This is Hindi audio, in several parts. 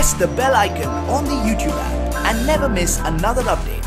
press the bell icon on the YouTube app and never miss another update.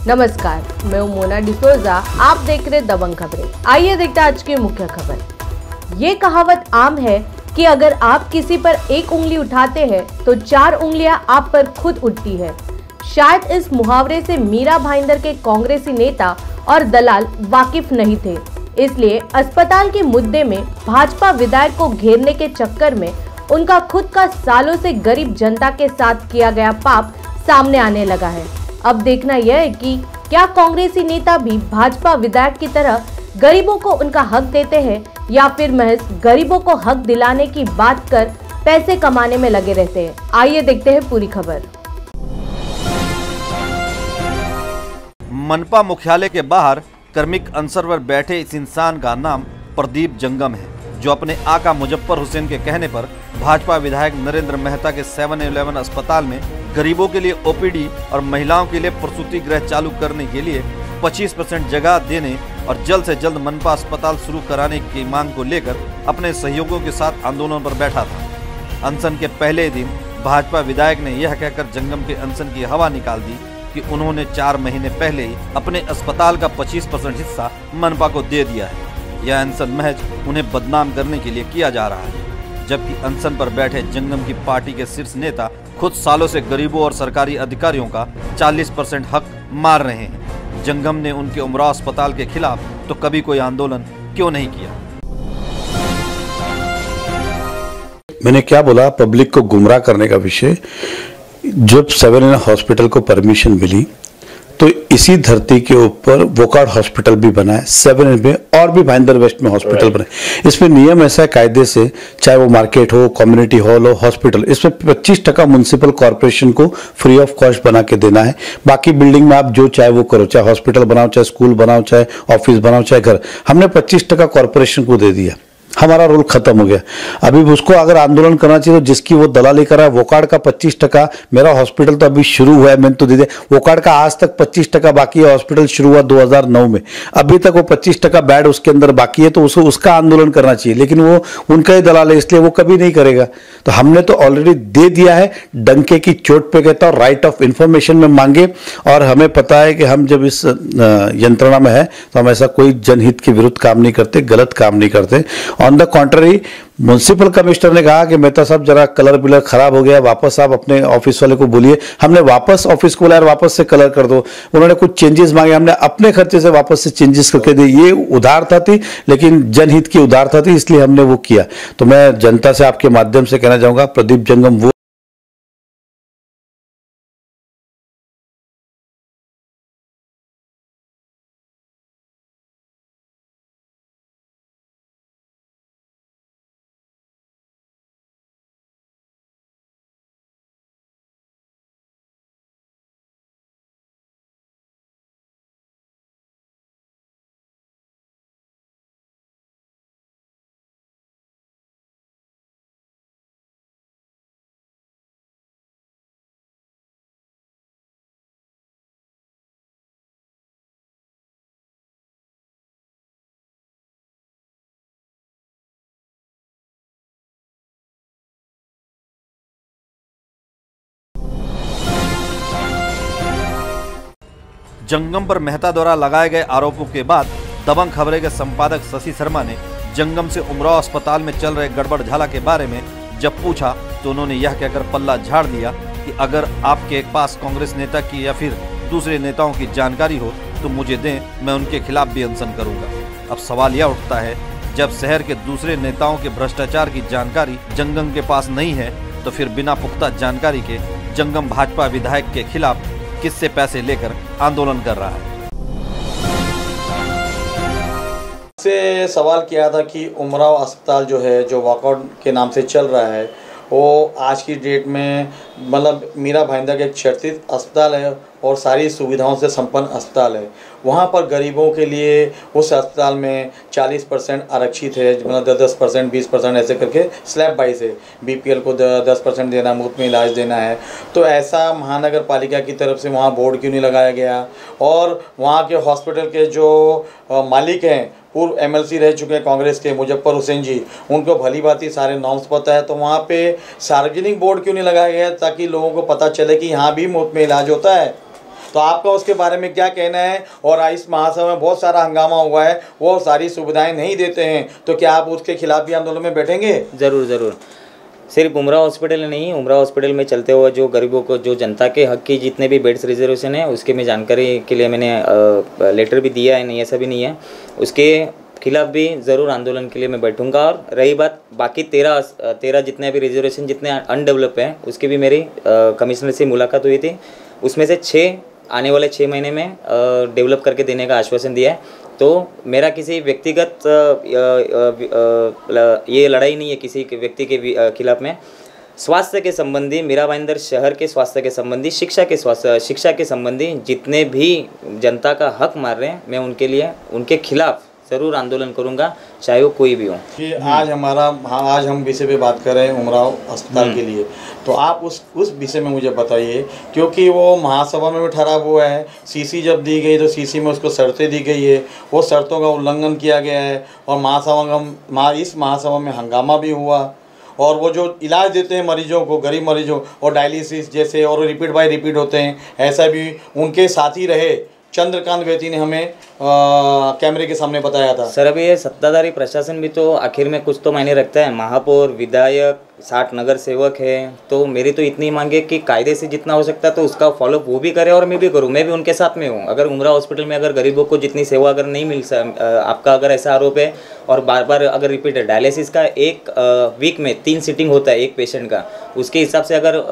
नमस्कार, मैं हूं मोना डिसोजा। आप देख रहे दबंग खबरें। आइए देखते हैं आज की मुख्य खबर। ये कहावत आम है कि अगर आप किसी पर एक उंगली उठाते हैं तो 4 उंगलियां आप पर खुद उठती है। शायद इस मुहावरे से मीरा भाईंदर के कांग्रेसी नेता और दलाल वाकिफ नहीं थे, इसलिए अस्पताल के मुद्दे में भाजपा विधायक को घेरने के चक्कर में उनका खुद का सालों से गरीब जनता के साथ किया गया पाप सामने आने लगा है। अब देखना यह है कि क्या कांग्रेसी नेता भी भाजपा विधायक की तरह गरीबों को उनका हक देते हैं या फिर महज गरीबों को हक दिलाने की बात कर पैसे कमाने में लगे रहते हैं। आइए देखते हैं पूरी खबर। मनपा मुख्यालय के बाहर कर्मिक अनसर पर बैठे इस इंसान का नाम प्रदीप जंगम है, जो अपने आका मुजफ्फर हुसैन के कहने पर भाजपा विधायक नरेंद्र मेहता के 7-11 अस्पताल में गरीबों के लिए ओपीडी और महिलाओं के लिए प्रसूति गृह चालू करने के लिए 25% जगह देने और जल्द से जल्द मनपा अस्पताल शुरू कराने की मांग को लेकर अपने सहयोगियों के साथ आंदोलन पर बैठा था। अनशन के पहले दिन भाजपा विधायक ने यह कहकर जंगम के अनशन की हवा निकाल दी कि उन्होंने 4 महीने पहले ही अपने अस्पताल का 25% हिस्सा मनपा को दे दिया है। यह अनशन महज उन्हें बदनाम करने के लिए किया जा रहा है, जबकि अनशन पर बैठे जंगम की पार्टी के शीर्ष नेता खुद सालों से गरीबों और सरकारी अधिकारियों का 40% हक मार रहे हैं। जंगम ने उनके उमराव अस्पताल के खिलाफ तो कभी कोई आंदोलन क्यों नहीं किया? मैंने क्या बोला, पब्लिक को गुमराह करने का विषय। जब 7 हॉस्पिटल को परमिशन मिली तो इसी धरती के ऊपर वोकार्ड हॉस्पिटल भी बना है, 7 में और भी भाईंदर वेस्ट में हॉस्पिटल बने। इसमें नियम ऐसा है कायदे से, चाहे वो मार्केट हो, कम्युनिटी हॉल हो, हॉस्पिटल, इसमें 25% म्युनिसिपल कॉर्पोरेशन को फ्री ऑफ कॉस्ट बना के देना है। बाकी बिल्डिंग में आप जो चाहे वो करो, चाहे हॉस्पिटल बनाओ, चाहे स्कूल बनाओ, चाहे ऑफिस बनाओ, चाहे घर। हमने 25% कॉर्पोरेशन को दे दिया, हमारा रोल खत्म हो गया। अभी उसको अगर आंदोलन करना चाहिए तो जिसकी वो दलाली कर रहा है, वोकार्ड का 25%, मेरा हॉस्पिटल तो अभी शुरू हुआ है, मैंने तो दे दिया। वोकार्ड का आज तक 25% बाकी है, हॉस्पिटल शुरू हुआ 2009 में, अभी तक वो 25% बेड उसके अंदर बाकी है, तो उसका आंदोलन करना चाहिए। लेकिन वो उनका ही दलाल है, इसलिए वो कभी नहीं करेगा। तो हमने तो ऑलरेडी दे दिया है, डंके की चोट पे कहता हूं, राइट ऑफ इंफॉर्मेशन में मांगे। और हमें पता है कि हम जब इस यंत्रणा में है तो हम ऐसा कोई जनहित के विरुद्ध काम नहीं करते, गलत काम नहीं करते। On the contrary, municipal commissioner ने कहा कि मेहता साहब जरा कलर बिलर खराब हो गया, वापस आप अपने ऑफिस वाले को बोलिए। हमने वापस ऑफिस को बुलाया, वापस से कलर कर दो। उन्होंने कुछ चेंजेस मांगे, हमने अपने खर्चे से वापस से चेंजेस करके दिए। ये उदारता थी, लेकिन जनहित की उदारता थी, इसलिए हमने वो किया। तो मैं जनता से आपके माध्यम से कहना चाहूंगा, प्रदीप जंगम वो जंगम पर मेहता द्वारा लगाए गए आरोपों के बाद दबंग खबरें के संपादक शशि शर्मा ने जंगम से उमराव अस्पताल में चल रहे गड़बड़ झाला के बारे में जब पूछा तो उन्होंने यह कहकर पल्ला झाड़ दिया कि अगर आपके पास कांग्रेस नेता की या फिर दूसरे नेताओं की जानकारी हो तो मुझे दें, मैं उनके खिलाफ भी अनशन करूंगा। अब सवाल यह उठता है, जब शहर के दूसरे नेताओं के भ्रष्टाचार की जानकारी जंगम के पास नहीं है तो फिर बिना पुख्ता जानकारी के जंगम भाजपा विधायक के खिलाफ किससे पैसे लेकर आंदोलन कर रहा है? से सवाल किया था कि उमराव अस्पताल जो है, जो वॉकआउट के नाम से चल रहा है, वो आज की डेट में मतलब मीरा भाईंदर का एक चर्चित अस्पताल है और सारी सुविधाओं से संपन्न अस्पताल है। वहाँ पर गरीबों के लिए उस अस्पताल में 40% आरक्षित है, मतलब 10%, 20% ऐसे करके स्लैब वाइज है। बीपीएल को 10% देना, मुफ्त में इलाज देना है। तो ऐसा महानगर पालिका की तरफ से वहाँ बोर्ड क्यों नहीं लगाया गया? और वहाँ के हॉस्पिटल के जो मालिक हैं, पूर्व एमएलसी रह चुके हैं कांग्रेस के मुजफ्फर हुसैन जी, उनको भली भांति सारे नॉर्म्स पता है। तो वहाँ पे सार्वजनिक बोर्ड क्यों नहीं लगाया गया ताकि लोगों को पता चले कि यहाँ भी मुफ्त में इलाज होता है? तो आपका उसके बारे में क्या कहना है? और इस महासभा में बहुत सारा हंगामा हुआ है, वो सारी सुविधाएं नहीं देते हैं, तो क्या आप उसके खिलाफ भी आंदोलन में बैठेंगे? ज़रूर। सिर्फ उमराव हॉस्पिटल नहीं, उमराव हॉस्पिटल में चलते हुए जो गरीबों को, जो जनता के हक की जितने भी बेड्स रिजर्वेशन है, उसके मैं जानकारी के लिए मैंने लेटर भी दिया है, नहीं ऐसा भी नहीं है। उसके खिलाफ भी ज़रूर आंदोलन के लिए मैं बैठूंगा। और रही बात बाकी 13 जितने भी रिजर्वेशन जितने अनडेवलप हैं, उसकी भी मेरी कमिश्नर से मुलाकात हुई थी। उसमें से 6 आने वाले 6 महीने में डेवलप करके देने का आश्वासन दिया है। तो मेरा किसी व्यक्तिगत ये लड़ाई नहीं है किसी व्यक्ति के खिलाफ में। स्वास्थ्य के संबंधी, मीरा भाईंदर शहर के स्वास्थ्य के संबंधी, शिक्षा के संबंधी जितने भी जनता का हक मार रहे हैं, मैं उनके लिए, उनके खिलाफ ज़रूर आंदोलन करूंगा, चाहे वो कोई भी हो। कि आज हम विषय पे बात कर रहे हैं उमराव अस्पताल के लिए, तो आप उस विषय में मुझे बताइए, क्योंकि वो महासभा में भी ठहरा हुआ है। सीसी जब दी गई तो सीसी में उसको शर्तें दी गई है, वो शर्तों का उल्लंघन किया गया है और इस महासभा में हंगामा भी हुआ। और वो जो इलाज देते हैं मरीजों को, गरीब मरीजों, और डायलिसिस जैसे और रिपीट बाय रिपीट होते हैं, ऐसा भी उनके साथी रहे चंद्रकांत बेती ने हमें कैमरे के सामने बताया था। सर अभी ये सत्ताधारी प्रशासन भी तो आखिर में कुछ तो मायने रखता है। महापौर, विधायक, 60 नगर सेवक है। तो मेरी तो इतनी मांग है कि कायदे से जितना हो सकता है तो उसका फॉलोअप वो भी करे और मैं भी करूँ, मैं भी उनके साथ में हूँ। अगर उमराव हॉस्पिटल में अगर गरीबों को जितनी सेवा अगर नहीं मिल आपका अगर ऐसा आरोप है और बार बार अगर रिपीट है, डायलिसिस का एक वीक में 3 सीटिंग होता है एक पेशेंट का, उसके हिसाब से अगर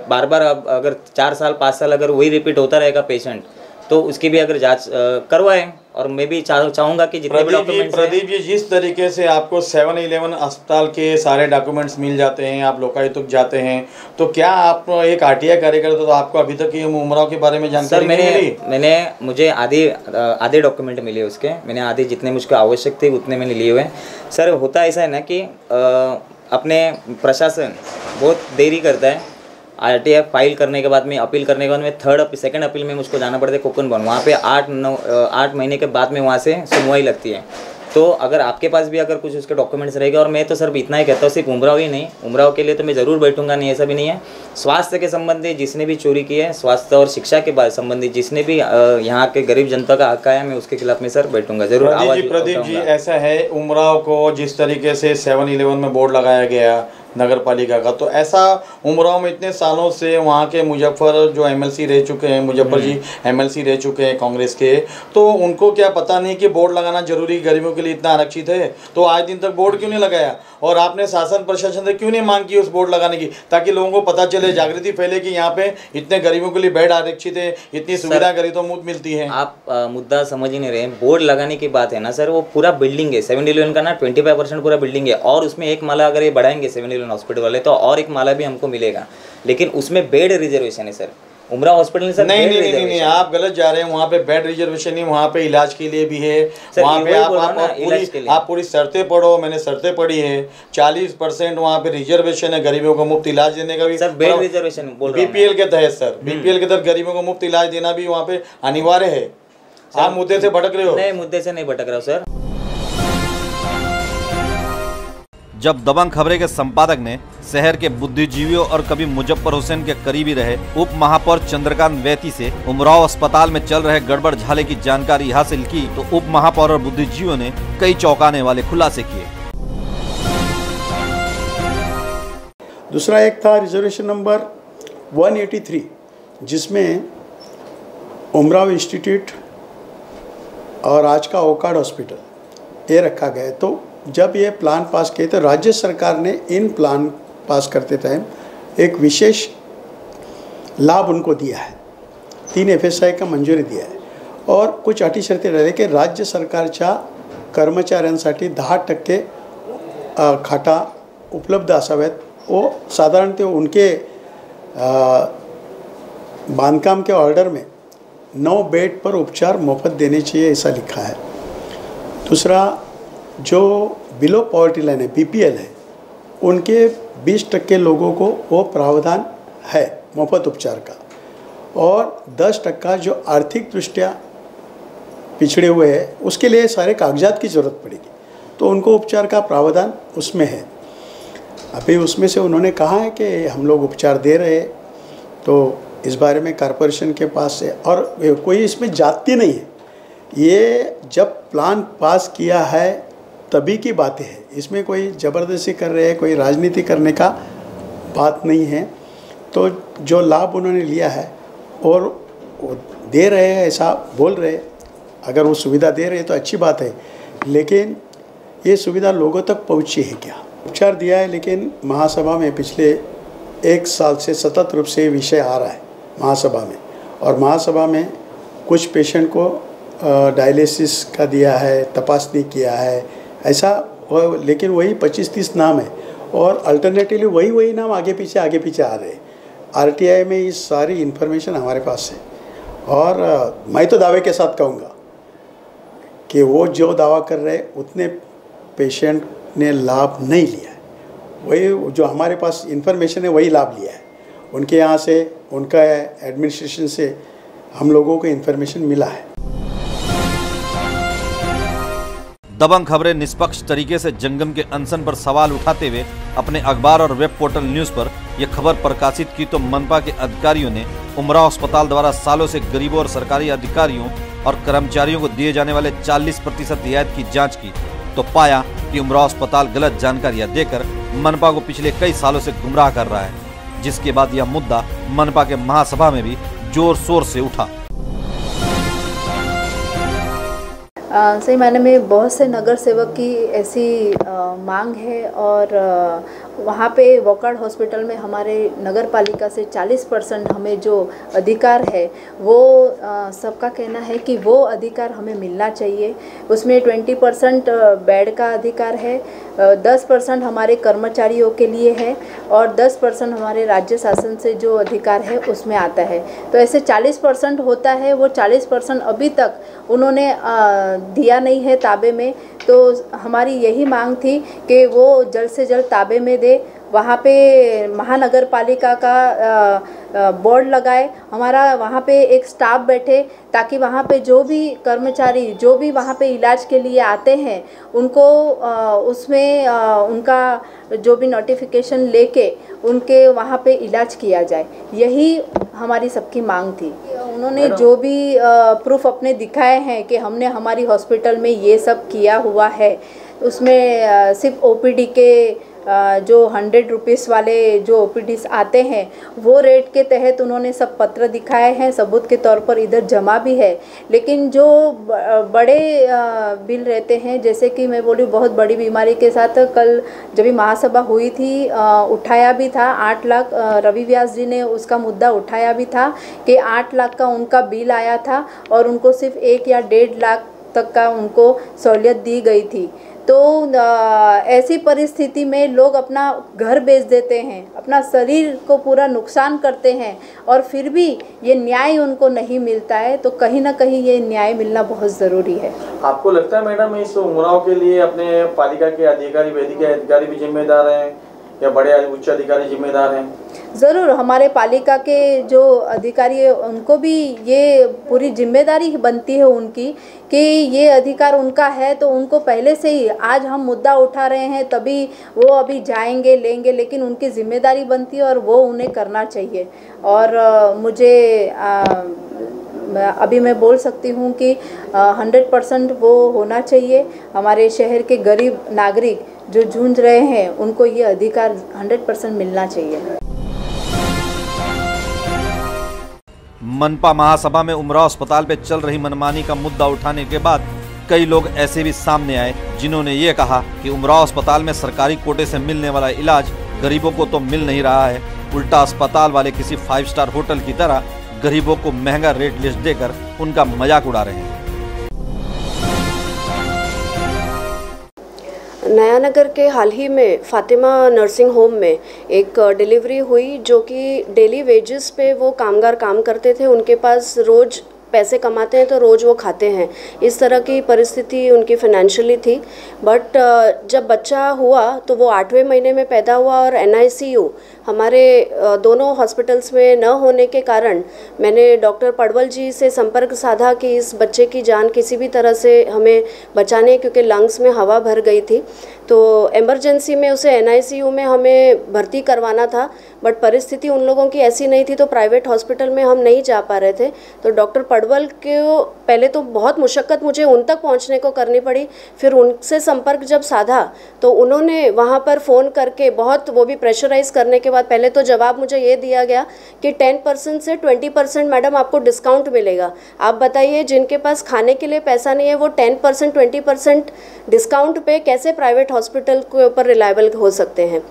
बार बार अगर 4 साल 5 साल अगर वही रिपीट होता रहेगा पेशेंट, तो उसकी भी अगर जांच करवाएं। और मैं भी चाहूँगा कि जितने भी डॉक्यूमेंट्स, प्रदीप जी, जिस तरीके से आपको 7-11 अस्पताल के सारे डॉक्यूमेंट्स मिल जाते हैं, आप लोकायुक्त जाते हैं, तो क्या आप एक आरटीआई कार्यकर्ता, तो आपको अभी तक ये उमराव के बारे में जानकारी नहीं मिली? मुझे आधे डॉक्यूमेंट मिले उसके, मैंने आधे जितने मुझको आवश्यक थे उतने मैंने लिए हुए। सर होता ऐसा है ना कि अपने प्रशासन बहुत देरी करता है। आरटीआई फाइल करने के बाद में, अपील करने के बाद में सेकंड अपील में मुझको जाना पड़ता है कोकन भवन। वहाँ पे 8 महीने के बाद में वहाँ से सुनवाई लगती है। तो अगर आपके पास भी अगर कुछ उसके डॉक्यूमेंट्स रहेगा, और मैं तो सर इतना ही कहता हूँ, सिर्फ उमराव ही नहीं, उमराव के लिए तो मैं ज़रूर बैठूंगा, नहीं ऐसा भी नहीं है। स्वास्थ्य के संबंधी जिसने भी चोरी की है, स्वास्थ्य और शिक्षा के बाद संबंधी जिसने भी यहाँ के गरीब जनता का हक आया, मैं उसके खिलाफ में सर बैठूंगा जरूर। प्रदीप जी, ऐसा है उमराव को जिस तरीके से 7-11 में बोर्ड लगाया गया नगर पालिका का, तो ऐसा उमराव में इतने सालों से वहाँ के मुजफ्फर जो एमएलसी रह चुके हैं, मुजफ्फर जी एमएलसी रह चुके हैं कांग्रेस के, तो उनको क्या पता नहीं कि बोर्ड लगाना जरूरी गरीबों के लिए इतना आरक्षित है? तो आज दिन तक बोर्ड क्यों नहीं लगाया? और आपने शासन प्रशासन से क्यों नहीं मांग की उस बोर्ड लगाने की, ताकि लोगों को पता चले, जागृति फैले कि यहाँ पे इतने गरीबों के लिए बेड आरक्षित है, इतनी सुविधा गरीबों को मुफ्त मिलती है? आप मुद्दा समझ ही नहीं रहे। बोर्ड लगाने की बात है ना सर, वो पूरा बिल्डिंग है 7-11 का ना, 25% पूरा बिल्डिंग है, और उसमें एक माला अगर ये बढ़ाएंगे 7-11 हॉस्पिटल वाले, तो और एक माला भी हमको मिलेगा। लेकिन उसमें बेड रिजर्वेशन है सर, उमराव हॉस्पिटल सर। नहीं, आप गलत जा रहे हैं। वहाँ पे बेड रिजर्वेशन नहीं, वहाँ पे इलाज के लिए भी है। वहाँ पे आप पूरी शर्तें पढ़ो, मैंने शर्तें पढ़ी है। 40% वहाँ पे रिजर्वेशन है गरीबों को मुफ्त इलाज देने का भी सर, बेड रिजर्वेशन बोल रहा हूं बीपीएल के तहत सर, बीपीएल के तहत गरीबों को मुफ्त इलाज देना भी वहाँ पे अनिवार्य है। आप मुद्दे से भटक रहे हो। नहीं, मुद्दे से नहीं भटक रहा हूँ सर। जब दबंग खबरें के संपादक ने शहर के बुद्धिजीवियों और कभी मुजफ्फर हुसैन के करीबी रहे उप महापौर चंद्रकांत बेती से उमराव अस्पताल में चल रहे गड़बड़ झाले की जानकारी हासिल की, तो उप महापौर और बुद्धिजीवियों ने कई चौंकाने वाले खुलासे किए। दूसरा एक था रिजर्वेशन नंबर 183, जिसमें उमराव इंस्टीट्यूट और आज का ओकाड हॉस्पिटल ये रखा गया। तो जब ये प्लान पास किए तो राज्य सरकार ने इन प्लान पास करते टाइम एक विशेष लाभ उनको दिया है, 3 FSI का मंजुरी दिया है, और कुछ अटी शर्ती राहिल्या की राज्य सरकारच्या कर्मचाऱ्यांसाठी 10% खाटा उपलब्ध असाव्यात वो साधारणतः उनके बांधकाम के ऑर्डर में 9 बेड पर उपचार मुफ्त देने चाहिए, ऐसा लिखा है। दूसरा, जो बिलो पॉवर्टी लाइन है, BPL है, उनके 20% लोगों को वो प्रावधान है मुफ्त उपचार का, और 10% जो आर्थिक दृष्टिया पिछड़े हुए हैं उसके लिए सारे कागजात की ज़रूरत पड़ेगी, तो उनको उपचार का प्रावधान उसमें है। अभी उसमें से उन्होंने कहा है कि हम लोग उपचार दे रहे हैं, तो इस बारे में कॉरपोरेशन के पास है, और कोई इसमें जाति नहीं है, ये जब प्लान पास किया है तभी की बातें हैं, इसमें कोई ज़बरदस्ती कर रहे हैं, कोई राजनीति करने का बात नहीं है। तो जो लाभ उन्होंने लिया है और वो दे रहे हैं ऐसा बोल रहे हैं, अगर वो सुविधा दे रहे हैं तो अच्छी बात है, लेकिन ये सुविधा लोगों तक पहुंची है क्या? उपचार दिया है, लेकिन महासभा में पिछले 1 साल से सतत रूप से ये विषय आ रहा है महासभा में, और महासभा में कुछ पेशेंट को डायलिसिस का दिया है, तपासनी किया है ऐसा, लेकिन वही 25-30 नाम है, और अल्टरनेटिवली वही नाम आगे पीछे आ रहे हैं। RTI में ये सारी इन्फॉर्मेशन हमारे पास है, और मैं तो दावे के साथ कहूँगा कि वो जो दावा कर रहे हैं उतने पेशेंट ने लाभ नहीं लिया है, वही जो हमारे पास इन्फॉर्मेशन है वही लाभ लिया है। उनके यहाँ से, उनका एडमिनिस्ट्रेशन से हम लोगों को इन्फॉर्मेशन मिला है। दबंग खबरें निष्पक्ष तरीके से जंगम के अनशन पर सवाल उठाते हुए अपने अखबार और वेब पोर्टल न्यूज पर यह खबर प्रकाशित की तो मनपा के अधिकारियों ने उमराव अस्पताल द्वारा सालों से गरीबों और सरकारी अधिकारियों और कर्मचारियों को दिए जाने वाले 40% रियायत की जांच की, तो पाया कि उमराव अस्पताल गलत जानकारियां देकर मनपा को पिछले कई सालों से गुमराह कर रहा है, जिसके बाद यह मुद्दा मनपा के महासभा में भी जोर शोर से उठा। सही मायने में बहुत से नगर सेवक की ऐसी मांग है, और वहाँ पे वोकार्ड हॉस्पिटल में हमारे नगर पालिका से 40% हमें जो अधिकार है वो सबका कहना है कि वो अधिकार हमें मिलना चाहिए। उसमें 20% बेड का अधिकार है, 10% हमारे कर्मचारियों के लिए है, और 10% हमारे राज्य शासन से जो अधिकार है उसमें आता है। तो ऐसे 40% होता है, वो 40% अभी तक उन्होंने दिया नहीं है ताबे में। तो हमारी यही मांग थी कि वो जल्द से जल्द ताबे में दे, वहाँ पे महानगर पालिका का बोर्ड लगाए, हमारा वहाँ पे एक स्टाफ बैठे, ताकि वहाँ पे जो भी कर्मचारी जो भी वहाँ पे इलाज के लिए आते हैं उनको उसमें उनका जो भी नोटिफिकेशन लेके उनके वहाँ पे इलाज किया जाए, यही हमारी सबकी मांग थी। उन्होंने जो भी प्रूफ अपने दिखाए हैं कि हमने हमारी हॉस्पिटल में ये सब किया हुआ है, उसमें सिर्फ OPD के जो 100 रुपीज़ वाले जो OPDs आते हैं वो रेट के तहत उन्होंने सब पत्र दिखाए हैं, सबूत के तौर पर इधर जमा भी है। लेकिन जो बड़े बिल रहते हैं, जैसे कि मैं बोली बहुत बड़ी बीमारी के साथ कल जब भी महासभा हुई थी उठाया भी था 8 लाख, रवि व्यास जी ने उसका मुद्दा उठाया भी था कि 8 लाख का उनका बिल आया था और उनको सिर्फ 1 या 1.5 लाख तक का उनको सहूलियत दी गई थी। तो ऐसी परिस्थिति में लोग अपना घर बेच देते हैं, अपना शरीर को पूरा नुकसान करते हैं, और फिर भी ये न्याय उनको नहीं मिलता है। तो कहीं ना कहीं ये न्याय मिलना बहुत ज़रूरी है। आपको लगता है मैडम इस उमराव के लिए अपने पालिका के अधिकारी, वैद्यकीय अधिकारी भी जिम्मेदार हैं या बड़े उच्च अधिकारी जिम्मेदार हैं? ज़रूर, हमारे पालिका के जो अधिकारी है उनको भी ये पूरी जिम्मेदारी बनती है उनकी कि ये अधिकार उनका है, तो उनको पहले से ही, आज हम मुद्दा उठा रहे हैं तभी वो अभी जाएंगे लेंगे, लेकिन उनकी जिम्मेदारी बनती है और वो उन्हें करना चाहिए। और मुझे अभी मैं बोल सकती हूँ कि 100% वो होना चाहिए। हमारे शहर के गरीब नागरिक जो जूझ रहे हैं उनको ये अधिकार 100% मिलना चाहिए। मनपा महासभा में उमराव अस्पताल पे चल रही मनमानी का मुद्दा उठाने के बाद कई लोग ऐसे भी सामने आए जिन्होंने ये कहा कि उमराव अस्पताल में सरकारी कोटे से मिलने वाला इलाज गरीबों को तो मिल नहीं रहा है, उल्टा अस्पताल वाले किसी 5 स्टार होटल की तरह गरीबों को महंगा रेट लिस्ट देकर उनका मजाक उड़ा रहे हैं। नया नगर के हाल ही में फातिमा नर्सिंग होम में एक डिलीवरी हुई, जो कि डेली वेजेस पे वो कामगार काम करते थे। उनके पास रोज़ पैसे कमाते हैं तो रोज़ वो खाते हैं, इस तरह की परिस्थिति उनकी फाइनेंशियली थी। बट जब बच्चा हुआ तो वो 8वें महीने में पैदा हुआ और NICU हमारे दोनों हॉस्पिटल्स में न होने के कारण मैंने डॉक्टर पडवल जी से संपर्क साधा कि इस बच्चे की जान किसी भी तरह से हमें बचाने, क्योंकि लंग्स में हवा भर गई थी। तो इमरजेंसी में उसे NICU में हमें भर्ती करवाना था, बट परिस्थिति उन लोगों की ऐसी नहीं थी, तो प्राइवेट हॉस्पिटल में हम नहीं जा पा रहे थे। तो डॉक्टर पडवल को पहले तो बहुत मुशक्क़त मुझे उन तक पहुंचने को करनी पड़ी। फिर उनसे संपर्क जब साधा तो उन्होंने वहां पर फ़ोन करके बहुत, वो भी प्रेशराइज़ करने के बाद, पहले तो जवाब मुझे ये दिया गया कि 10% से 20% मैडम आपको डिस्काउंट मिलेगा। आप बताइए, जिनके पास खाने के लिए पैसा नहीं है वो 10% 20% डिस्काउंट पे कैसे प्राइवेट हॉस्पिटल के ऊपर रिलायबल हो सकते हैं।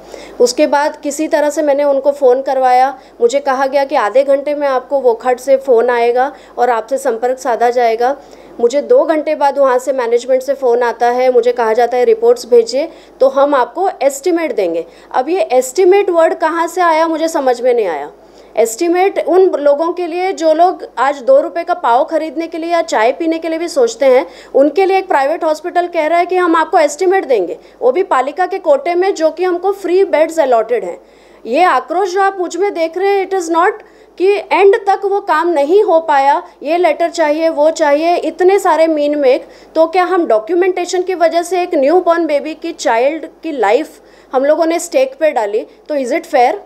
उसके बाद किसी तरह से मैंने उनको फ़ोन करवाया। मुझे कहा गया कि आधे घंटे में आपको वोखट से फ़ोन आएगा और आपसे संपर्क साधा जाएगा। मुझे 2 घंटे बाद वहाँ से मैनेजमेंट से फ़ोन आता है, मुझे कहा जाता है रिपोर्ट्स भेजिए तो हम आपको एस्टिमेट देंगे। अब ये एस्टिमेट वर्ड कहाँ से आया मुझे समझ में नहीं आया। एस्टिमेट उन लोगों के लिए जो लोग आज 2 रुपये का पाव खरीदने के लिए या चाय पीने के लिए भी सोचते हैं, उनके लिए एक प्राइवेट हॉस्पिटल कह रहा है कि हम आपको एस्टिमेट देंगे, वो भी पालिका के कोटे में, जो कि हमको फ्री बेड्स अलॉटेड हैं। ये आक्रोश जो आप मुझ में देख रहे हैं, इट इज़ नॉट कि एंड तक वो काम नहीं हो पाया, ये लेटर चाहिए वो चाहिए, इतने सारे मीन मेक। तो क्या हम डॉक्यूमेंटेशन की वजह से एक न्यू बॉर्न बेबी की, चाइल्ड की लाइफ हम लोगों ने स्टेक पे डाली? तो इज़ इट फेयर?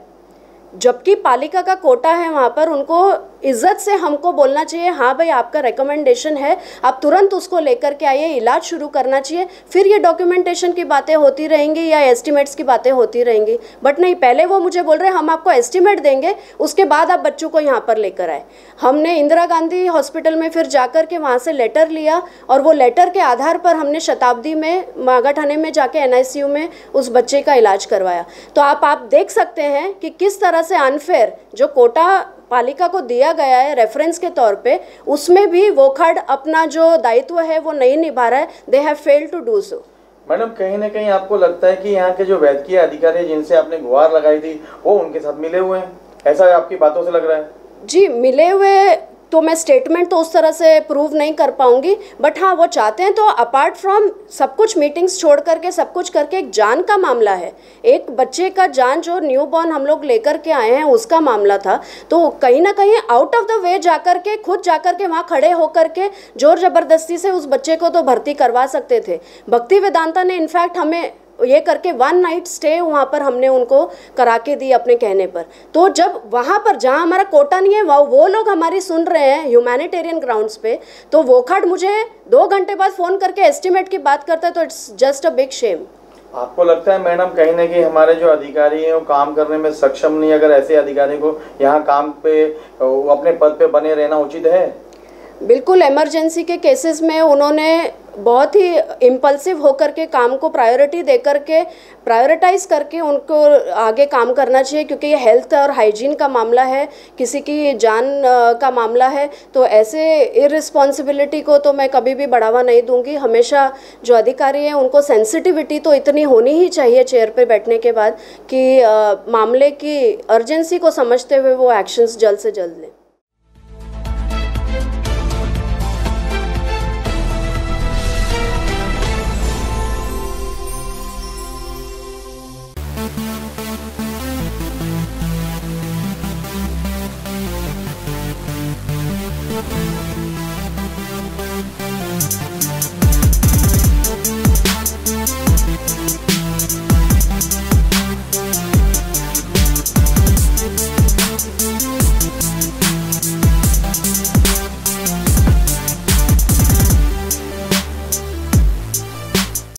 जबकि पालिका का कोटा है, वहाँ पर उनको इज्जत से हमको बोलना चाहिए, हाँ भाई आपका रिकमेंडेशन है, आप तुरंत उसको लेकर के आइए, इलाज शुरू करना चाहिए। फिर ये डॉक्यूमेंटेशन की बातें होती रहेंगी या एस्टिमेट्स की बातें होती रहेंगी। बट नहीं, पहले वो मुझे बोल रहे हैं हम आपको एस्टिमेट देंगे, उसके बाद आप बच्चों को यहाँ पर लेकर आए। हमने इंदिरा गांधी हॉस्पिटल में फिर जाकर के वहाँ से लेटर लिया और वो लेटर के आधार पर हमने शताब्दी में मागाठाणे में जाके NICU में उस बच्चे का इलाज करवाया। तो आप देख सकते हैं कि किस तरह से अनफेयर जो कोटा पालिका को दिया गया है रेफरेंस के तौर पे, उसमें भी वोखड अपना जो दायित्व है वो नहीं निभा रहा है। They have failed to do so. Madam, कहीं ना कहीं आपको लगता है कि यहाँ के जो वैद्यकीय अधिकारी जिनसे आपने गुहार लगाई थी वो उनके साथ मिले हुए हैं, ऐसा आपकी बातों से लग रहा है? जी, मिले हुए तो मैं स्टेटमेंट तो उस तरह से प्रूव नहीं कर पाऊंगी, बट हाँ वो चाहते हैं। तो अपार्ट फ्रॉम सब कुछ मीटिंग्स छोड़ करके सब कुछ करके, एक जान का मामला है, एक बच्चे का जान जो न्यू बॉर्न हम लोग लेकर के आए हैं उसका मामला था। तो कहीं ना कहीं आउट ऑफ द वे जाकर के, खुद जाकर के वहाँ खड़े होकर के जोर जबरदस्ती से उस बच्चे को तो भर्ती करवा सकते थे। भक्ति वेदांता ने इनफैक्ट हमें ये करके 1 नाइट स्टे वहाँ पर हमने उनको करा के दी अपने कहने पर। तो जब वहाँ पर जहाँ हमारा कोटा नहीं है वो लोग हमारी सुन रहे हैं ह्यूमैनिटेरियन ग्राउंड्स पे, तो वोखड मुझे 2 घंटे बाद फ़ोन करके एस्टिमेट की बात करता है, तो it's just a big shame. आपको लगता है मैडम कहीं ना कहीं हमारे जो अधिकारी हैं वो काम करने में सक्षम नहीं? अगर ऐसे अधिकारी को यहाँ काम पे अपने पद पे बने रहना उचित है? बिल्कुल, इमरजेंसी के केसेस में उन्होंने बहुत ही इम्पल्सिव होकर के काम को प्रायोरिटी दे करके, प्रायोरिटाइज करके उनको आगे काम करना चाहिए, क्योंकि ये हेल्थ और हाइजीन का मामला है, किसी की जान का मामला है। तो ऐसे इररिस्पॉन्सिबिलिटी को तो मैं कभी भी बढ़ावा नहीं दूंगी। हमेशा जो अधिकारी हैं उनको सेंसिटिविटी तो इतनी होनी ही चाहिए चेयर पे बैठने के बाद कि मामले की अर्जेंसी को समझते हुए वो एक्शंस जल्द से जल्द लें।